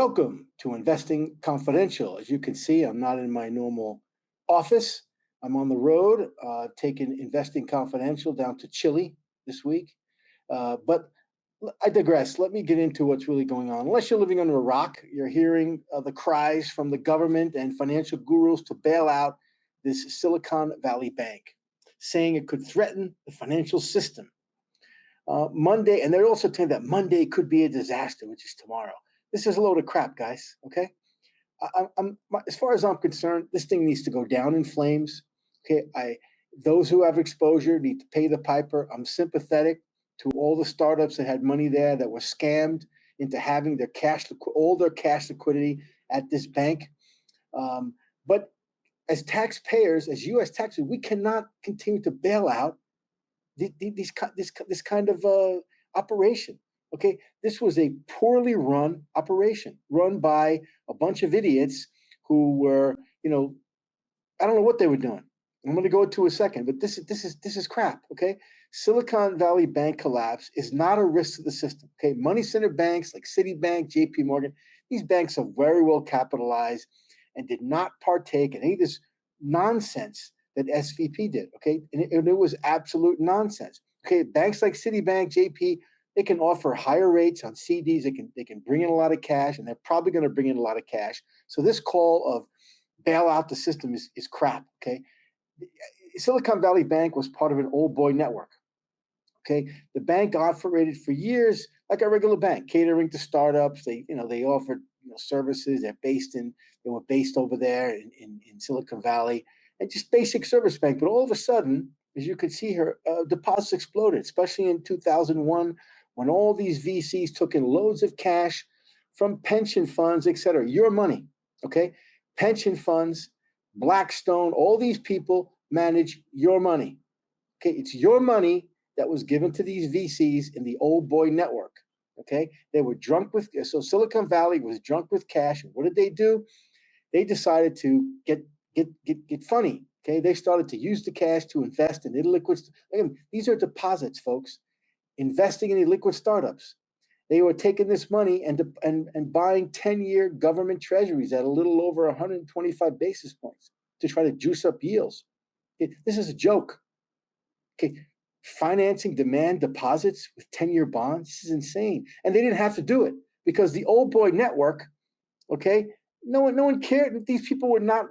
Welcome to Investing Confidential. As you can see, I'm not in my normal office. I'm on the road, taking Investing Confidential down to Chile this week. But I digress. Let me get into what's really going on. Unless you're living under a rock, you're hearing the cries from the government and financial gurus to bail out this Silicon Valley Bank, saying it could threaten the financial system. Monday, and they're also saying that Monday could be a disaster, which is tomorrow. This is a load of crap, guys. Okay, as far as I'm concerned, this thing needs to go down in flames. Okay, those who have exposure need to pay the piper. I'm sympathetic to all the startups that had money there that were scammed into having their all their cash liquidity at this bank. But as taxpayers, as U.S. taxpayers, we cannot continue to bail out this kind of operation. Okay, this was a poorly run operation, run by a bunch of idiots who were, I don't know what they were doing. I'm going to go into a second, but this is crap. Okay, Silicon Valley Bank collapse is not a risk to the system. Okay, money center banks like Citibank, J.P. Morgan, these banks are very well capitalized and did not partake in any of this nonsense that SVP did. Okay, and it was absolute nonsense. Okay, banks like Citibank, JP, they can offer higher rates on CDs. They can bring in a lot of cash, and they're probably going to bring in a lot of cash. So this call of bail out the system is crap. Okay, Silicon Valley Bank was part of an old boy network. Okay, the bank operated for years like a regular bank, catering to startups. They offered services. They were based over there in Silicon Valley, and just basic service bank. But all of a sudden, as you can see here, deposits exploded, especially in 2001, when all these VCs took in loads of cash from pension funds, et cetera. Your money, okay? Pension funds, Blackstone, all these people manage your money. Okay, it's your money that was given to these VCs in the old boy network. Okay, they were drunk with, so Silicon Valley was drunk with cash. And what did they do? They decided to get funny. Okay, they started to use the cash to invest in illiquid. Again, these are deposits, folks. Investing in illiquid startups. They were taking this money and buying 10-year government treasuries at a little over 125 basis points to try to juice up yields. Okay, this is a joke. Okay, financing demand deposits with 10-year bonds. This is insane, and they didn't have to do it because the old boy network. Okay, no one cared. These people were not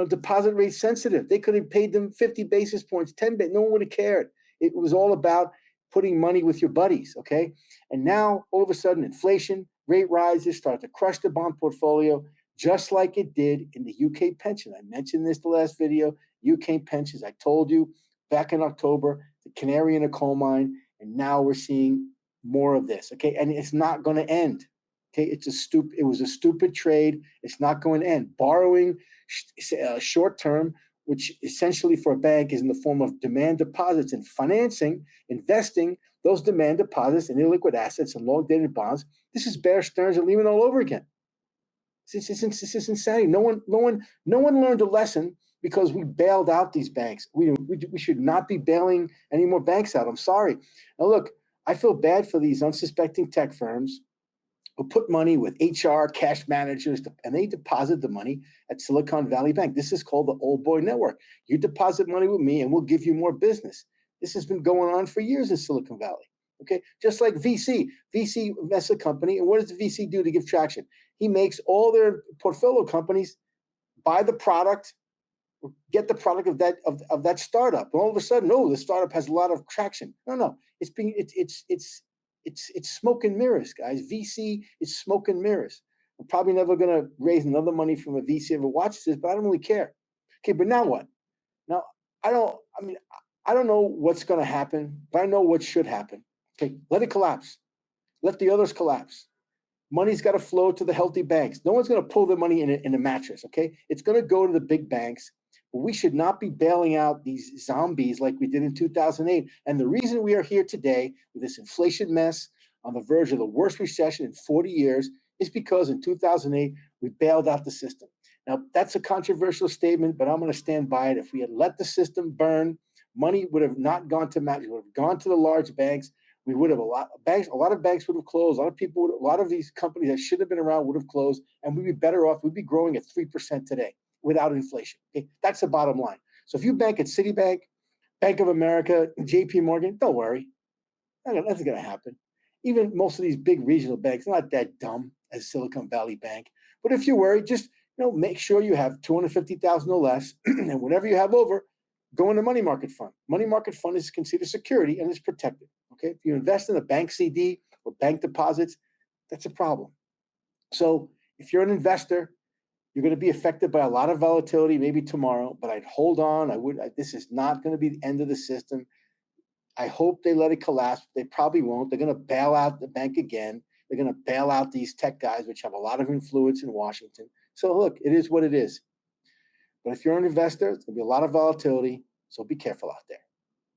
deposit rate sensitive. They could have paid them 50 basis points, 10 basis. No one would have cared. It was all about putting money with your buddies, okay? And now, all of a sudden, inflation, rate rises, start to crush the bond portfolio, just like it did in the UK pension. I mentioned this the last video, UK pensions. I told you back in October, the canary in a coal mine, and now we're seeing more of this, okay? And it's not going to end. Okay, it was a stupid trade. It's not going to end. Borrowing short term, which essentially for a bank is in the form of demand deposits and financing, investing those demand deposits in illiquid assets and long-dated bonds. This is Bear Stearns and Lehman all over again. This is insanity. No one learned a lesson because we bailed out these banks. We should not be bailing any more banks out. I'm sorry. Now look, I feel bad for these unsuspecting tech firms who put money with HR, cash managers, and they deposit the money at Silicon Valley Bank. This is called the old boy network. You deposit money with me and we'll give you more business. This has been going on for years in Silicon Valley. Okay, just like VC invests a company, and what does the VC do to give traction? He makes all their portfolio companies buy the product, get the product of that startup. And all of a sudden, the startup has a lot of traction. No, it's smoke and mirrors, guys. VC is smoke and mirrors. I'm probably never going to raise another money from a VC ever watches this, but I don't really care. Okay, but now what? Now, I don't know what's going to happen, but I know what should happen. Okay, let it collapse. Let the others collapse. Money's got to flow to the healthy banks. No one's going to pull their money in a mattress, okay? It's going to go to the big banks. But we should not be bailing out these zombies like we did in 2008. And the reason we are here today with this inflation mess on the verge of the worst recession in 40 years is because in 2008, we bailed out the system. Now, that's a controversial statement, but I'm going to stand by it. If we had let the system burn, money would have not gone to match. It would have gone to the large banks. We would have a lot of banks would have closed. A lot of people, a lot of these companies that should have been around would have closed, and we'd be better off. We'd be growing at 3% today without inflation. Okay, that's the bottom line. So if you bank at Citibank, Bank of America, J.P. Morgan, don't worry, nothing's going to happen. Even most of these big regional banks, not that dumb as Silicon Valley Bank. But if you're worried, just make sure you have 250,000 or less, and whatever you have over, go in the money market fund. Money market fund is considered security and is protected. Okay, if you invest in a bank CD or bank deposits, that's a problem. So if you're an investor, you're going to be affected by a lot of volatility, maybe tomorrow. But I'd hold on. This is not going to be the end of the system. I hope they let it collapse. They probably won't. They're going to bail out the bank again. They're going to bail out these tech guys, which have a lot of influence in Washington. So look, it is what it is. But if you're an investor, it's going to be a lot of volatility. So be careful out there.